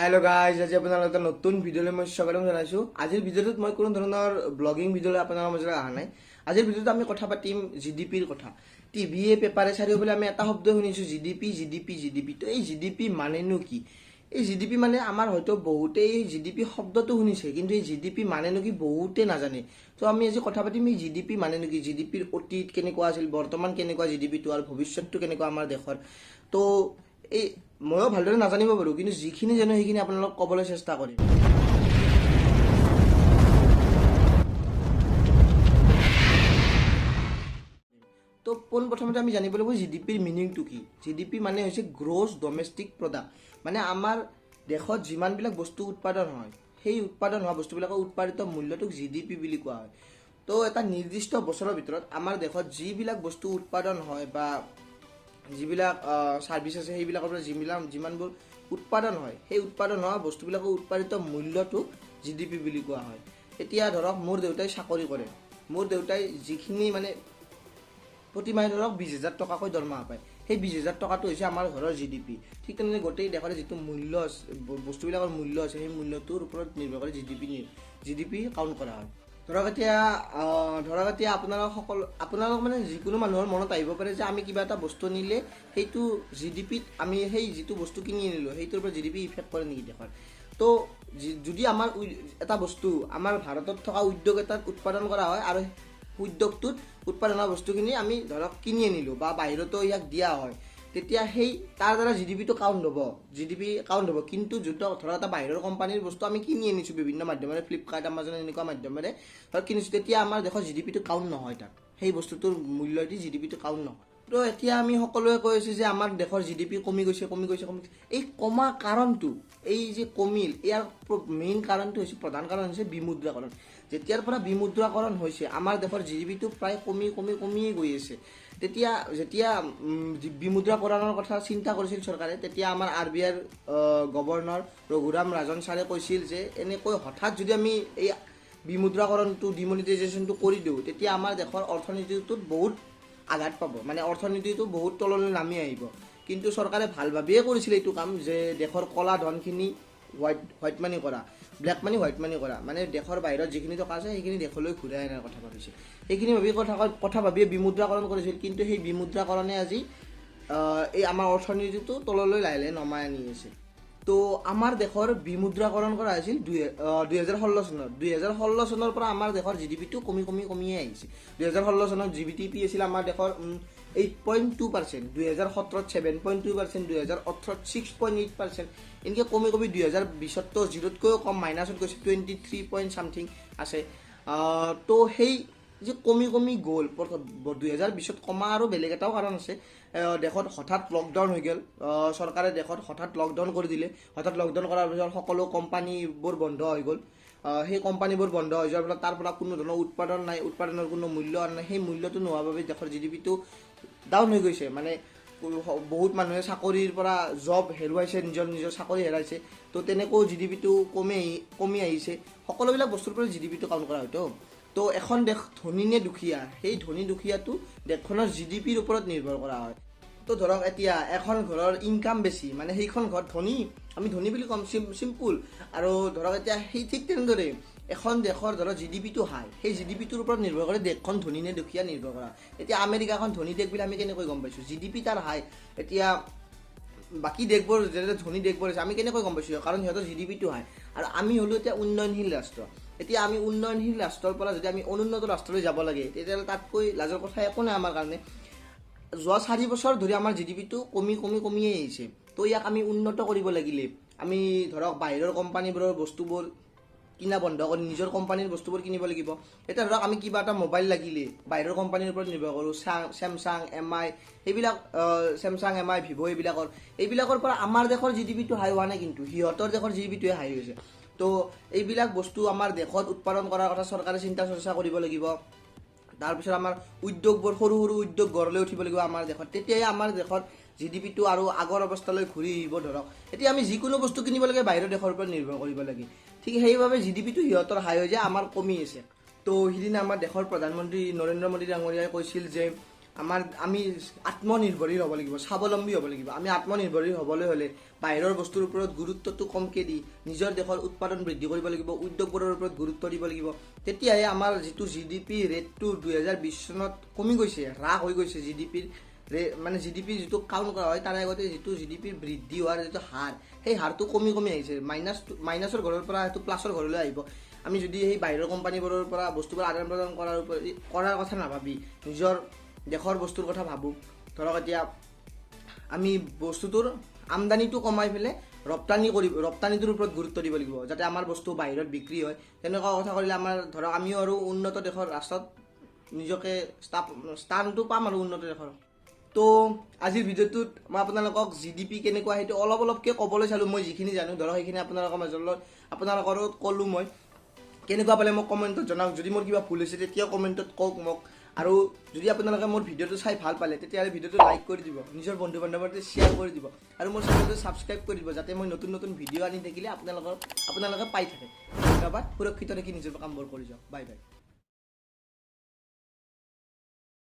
Hello' guys, আজি আপোনালোকৰ এটা নতুন ভিডিঅ'লৈ মই স্বাগতম জনাইছোঁ। আজিৰ ভিডিঅ'টোত মই কোনো ধৰণৰ ব্লগিং ভিডিঅ'লৈ আপোনালোকৰ মাজলৈ অহা নাই। আজিৰ ভিডিঅ'টোত আমি কথা পাতিম জিডিপিৰ কথা। টিভিয়ে পেপাৰে চাৰিওফালে আমি এটা শব্দ শুনিছোঁ, জিডিপি জিডিপি জিডিপি। তো এই জিডিপি মানেনো কি? এই জিডিপি মানে আমাৰ হয়তো বহুতেই জিডিপি শব্দটো শুনিছে, কিন্তু এই জিডিপি মানেনো কি বহুতে নাজানে। তো আমি আজি কথা পাতিম এই জিডিপি মানেনো কি, জিডিপিৰ অতীত কেনেকুৱা আছিল, বৰ্তমান কেনেকুৱা জিডিপিটো, আৰু ভৱিষ্যতটো কেনেকুৱা আমাৰ দেশৰ। তো এই ময়ো ভালদৰে নাজানিব পাৰোঁ, কিন্তু যিখিনি জানো সেইখিনি আপোনালোকক ক'বলৈ চেষ্টা কৰিম। তো পোনপ্ৰথমতে আমি জানিব লাগিব জিডিপিৰ মিনিংটো কি। জিডিপি মানে হৈছে গ্ৰছ ডমেষ্টিক প্ৰডাক্ট। মানে আমাৰ দেশত যিমানবিলাক বস্তু উৎপাদন হয়, সেই উৎপাদন হোৱা বস্তুবিলাকৰ উৎপাদিত মূল্যটোক জিডিপি বুলি কোৱা হয়। তো এটা নিৰ্দিষ্ট বছৰৰ ভিতৰত আমাৰ দেশত যিবিলাক বস্তু উৎপাদন হয় বা যিবিলাক ছাৰ্ভিচ আছে সেইবিলাকৰ পৰা যিমানবোৰ উৎপাদন হয়, সেই উৎপাদন হোৱা বস্তুবিলাকৰ উৎপাদিত মূল্যটো জিডিপি বুলি কোৱা হয়। এতিয়া ধৰক মোৰ দেউতাই চাকৰি কৰে, মোৰ দেউতাই যিখিনি মানে প্ৰতি মাহে ধৰক 20,000 টকাকৈ দৰমহা পায়, সেই 20,000 টকাটো হৈছে আমাৰ ঘৰৰ জিডিপি। ঠিক তেনেদৰে গোটেই দেশৰে যিটো মূল্য আছে, বস্তুবিলাকৰ মূল্য আছে, সেই মূল্যটোৰ ওপৰত নিৰ্ভৰ কৰি জিডিপি কাউণ্ট কৰা হয়। ধৰক এতিয়া আপোনালোক মানে যিকোনো মানুহৰ মনত আহিব পাৰে যে আমি কিবা এটা বস্তু নিলে সেইটো জিডিপিত, আমি সেই যিটো বস্তু কিনি আনিলোঁ সেইটোৰ পৰা জিডিপি ইফেক্ট কৰে নেকি দেশৰ। তো যদি আমাৰ এটা বস্তু আমাৰ ভাৰতত থকা উদ্যোগ এটাত উৎপাদন কৰা হয় আৰু উদ্যোগটোত উৎপাদন হোৱা বস্তুখিনি আমি ধৰক কিনি আনিলোঁ বা বাহিৰতো ইয়াক দিয়া হয়, তেতিয়া সেই তাৰ দ্বাৰা জিডিপিটো কাউণ্ট হ'ব। কিন্তু যোনটো ধৰক এটা বাহিৰৰ কোম্পানীৰ বস্তু আমি কিনি আনিছোঁ বিভিন্ন মাধ্যমেৰে, ফ্লিপকাৰ্ট, আমাজন এনেকুৱা মাধ্যমেৰে ধৰক কিনিছোঁ, তেতিয়া আমাৰ দেশৰ জিডিপিটো কাউণ্ট নহয়, তাত সেই বস্তুটোৰ মূল্য দি জিডিপিটো কাউণ্ট নহয়। তো এতিয়া আমি সকলোৱে কৈ আছোঁ যে আমাৰ দেশৰ জিডিপি কমি গৈছে। এই কমা কাৰণটো, এই যে কমিল, ইয়াৰ মেইন কাৰণটো হৈছে, প্ৰধান কাৰণ হৈছে বিমুদ্ৰাকৰণ। যেতিয়াৰ পৰা বিমুদ্ৰাকৰণ হৈছে আমাৰ দেশৰ জিডিপিটো প্ৰায় কমিয়ে গৈ আছে। যেতিয়া বিমুদ্ৰাকৰণৰ কথা চিন্তা কৰিছিল চৰকাৰে, তেতিয়া আমাৰ RBIৰ গভৰ্ণৰ ৰঘুৰাম ৰাজন ছাৰে কৈছিল যে এনেকৈ হঠাৎ যদি আমি এই বিমুদ্ৰাকৰণটো, ডিমনিটাইজেশ্যনটো কৰি দিওঁ, তেতিয়া আমাৰ দেশৰ অৰ্থনীতিটোত বহুত আঘাত পাব, মানে অৰ্থনীতিটো বহুত তললৈ নামি আহিব। কিন্তু চৰকাৰে ভাল ভাবিয়ে কৰিছিল এইটো কাম, যে দেশৰ ক'লা ধনখিনি হোৱাইট মানি কৰা, ব্লেক মানি হোৱাইট মানি কৰা, মানে দেশৰ বাহিৰত যিখিনি টকা আছে সেইখিনি দেশলৈ ঘূৰাই অনাৰ কথা ভাবিছিল। সেইখিনি কথা ভাবিয়ে বিমুদ্ৰাকৰণ কৰিছিল। কিন্তু সেই বিমুদ্ৰাকৰণে আজি এই আমাৰ অৰ্থনীতিটো তললৈ লাহে লাহে নমাই আনি আছে। তো আমাৰ দেশৰ বিমুদ্ৰাকৰণ কৰা হৈছিল 2016 চনত। 2016 চনৰ পৰা আমাৰ দেশৰ জিডিপিটো কমিয়ে আহিছে। 2016 চনত জিডিপি আছিল আমাৰ দেশৰ 8.2%, 2017 7.2%, 2018 6.8%, এনেকৈ কমি 2020তো 0তকৈও কম, মাইনাছত গৈছে, 23 পইণ্ট চামথিং আছে। তো সেই যে কমি গ'ল, 2020ত কমা আৰু বেলেগ এটাও কাৰণ আছে। দেশত হঠাৎ লকডাউন হৈ গ'ল, চৰকাৰে দেশত হঠাৎ লকডাউন কৰি দিলে। হঠাৎ লকডাউন কৰাৰ পিছত সকলো কোম্পানীবোৰ বন্ধ হৈ গ'ল। সেই কোম্পানীবোৰ বন্ধ হৈ যোৱাৰ ফলত তাৰ পৰা কোনো ধৰণৰ উৎপাদন নাই, উৎপাদনৰ কোনো মূল্য নাই। সেই মূল্যটো নোহোৱাৰ বাবে দেশৰ জিডিপিটো ডাউন হৈ গৈছে। মানে বহুত মানুহে চাকৰিৰ পৰা জব হেৰুৱাইছে, নিজৰ চাকৰি হেৰাইছে। তো তেনেকৈও জিডিপিটো কমি আহিছে। সকলোবিলাক বস্তুৰ পৰা জিডিপিটো কাউণ্ট কৰা হয়তো। তো এখন দেশ ধনী নে দুখীয়া, সেই ধনী দুখীয়াটো দেশখনৰ জিডিপিৰ ওপৰত নিৰ্ভৰ কৰা হয়। তো ধৰক এতিয়া এখন ঘৰৰ ইনকাম বেছি, মানে সেইখন ঘৰ ধনী, আমি ধনী বুলি ক'ম, চিম্পুল। আৰু ধৰক এতিয়া সেই ঠিক তেনেদৰে এখন দেশৰ ধৰক জিডিপিটো হাই, সেই জিডিপিটোৰ ওপৰত নিৰ্ভৰ কৰি দেশখন ধনী নে দুখীয়া নিৰ্ভৰ কৰা। এতিয়া আমেৰিকাখন ধনী দেশ বুলি আমি কেনেকৈ গম পাইছোঁ? জিডিপি তাৰ হাই। এতিয়া বাকী দেশবোৰ যেনে ধনী দেশবোৰ আছে, আমি কেনেকৈ গম পাইছোঁ? কাৰণ সিহঁতৰ জিডিপিটো হাই। আৰু আমি হ'লোঁ এতিয়া উন্নয়নশীল ৰাষ্ট্ৰ। এতিয়া আমি উন্নয়নশীল ৰাষ্ট্ৰৰ পৰা যদি আমি অনুন্নত ৰাষ্ট্ৰলৈ যাব লাগে, তেতিয়াহ'লে তাতকৈ লাজৰ কথা একো নাই আমাৰ কাৰণে। যোৱা 4 বছৰ ধৰি আমাৰ জিডিপিটো কমিয়ে আহিছে। তো ইয়াক আমি উন্নত কৰিব লাগিলে আমি ধৰক বাহিৰৰ কোম্পানীবোৰৰ বস্তুবোৰ কিনা বন্ধ কৰি নিজৰ কোম্পানীৰ বস্তুবোৰ কিনিব লাগিব। এতিয়া ধৰক আমি কিবা এটা মোবাইল লাগিলে বাহিৰৰ কোম্পানীৰ ওপৰত নিৰ্ভৰ কৰোঁ, চেমচাং, MI, সেইবিলাক চেমচাং, MI, ভিভ' এইবিলাকৰ পৰা আমাৰ দেশৰ জিডিপিটো হাই হোৱা নাই, কিন্তু সিহঁতৰ দেশৰ জিডিপিটোৱে হাই হৈছে। তো এইবিলাক বস্তু আমাৰ দেশত উৎপাদন কৰাৰ কথা চৰকাৰে চিন্তা চৰ্চা কৰিব লাগিব। তাৰপিছত আমাৰ উদ্যোগবোৰ, সৰু উদ্যোগ গঢ় লৈ উঠিব লাগিব আমাৰ দেশত, তেতিয়াহে আমাৰ দেশৰ জিডিপিটো আৰু আগৰ অৱস্থালৈ ঘূৰি আহিব। ধৰক এতিয়া আমি যিকোনো বস্তু কিনিব লাগে বাহিৰৰ দেশৰ ওপৰত নিৰ্ভৰ কৰিব লাগে, ঠিক সেইবাবে জিডিপিটো সিহঁতৰ হাই হৈ যায়, আমাৰ কমি আছে। তো সিদিনা আমাৰ দেশৰ প্ৰধানমন্ত্ৰী নৰেন্দ্ৰ মোদী ডাঙৰীয়াই কৈছিল যে আমি আত্মনিৰ্ভৰশীল হ'ব লাগিব, স্বাৱলম্বী হ'ব লাগিব। আমি আত্মনিৰ্ভৰশীল হ'বলৈ হ'লে বাহিৰৰ বস্তুৰ ওপৰত গুৰুত্বটো কমকৈ দি নিজৰ দেশৰ উৎপাদন বৃদ্ধি কৰিব লাগিব, উদ্যোগবোৰৰ ওপৰত গুৰুত্ব দিব লাগিব। তেতিয়াহে আমাৰ যিটো GDP ৰেটটো 2020 চনত কমি গৈছে, হ্ৰাস হৈ গৈছে GDPৰ মানে GDP যিটো কাউণ্ট কৰা হয় তাৰে আগতে যিটো GDP বৃদ্ধি হোৱাৰ যিটো হাৰ, সেই হাৰটো কমি আহিছে। মাইনাছৰ ঘৰৰ পৰা সেইটো প্লাছৰ ঘৰলৈ আহিব। আমি যদি সেই বাহিৰৰ কোম্পানীবোৰৰ পৰা বস্তুবোৰ আদান প্ৰদান কৰাৰ কথা নাভাবি নিজৰ দেশৰ বস্তুৰ কথা ভাবোঁ, ধৰক এতিয়া আমি বস্তুটোৰ আমদানিটো কমাই পেলাই ৰপ্তানিটোৰ ওপৰত গুৰুত্ব দিব লাগিব, যাতে আমাৰ বস্তু বাহিৰত বিক্ৰী হয়। তেনেকুৱা কথা কৰিলে আমাৰ ধৰক আমিও আৰু উন্নত দেশৰ ৰাষ্ট্ৰত নিজকে স্থানটো পাম আৰু উন্নত দেশৰ। তো আজিৰ ভিডিঅ'টোত মই আপোনালোকক GDP কেনেকুৱা সেইটো অলপকৈ ক'বলৈ চালোঁ। মই যিখিনি জানো ধৰক সেইখিনি আপোনালোকৰো ক'লোঁ। মই কেনেকুৱা পালে মোক কমেণ্টত জনাওক। যদি মোৰ কিবা ভুল হৈছে তেতিয়াও কমেণ্টত কওক মোক। আৰু যদি আপোনালোকে মোৰ ভিডিঅ'টো চাই ভাল পালে তেতিয়াহ'লে ভিডিঅ'টো লাইক কৰি দিব, নিজৰ বন্ধু বান্ধৱৰ সৈতে শ্বেয়াৰ কৰি দিব আৰু মোৰ চেনেলটো ছাবস্ক্ৰাইব কৰি দিব, যাতে মই নতুন ভিডিঅ' আনি থাকিলে আপোনালোকে পাই থাকে। ধন্যবাদ। সুৰক্ষিত থাকি নিজৰ কামবোৰ কৰি যাওক। Bye bye.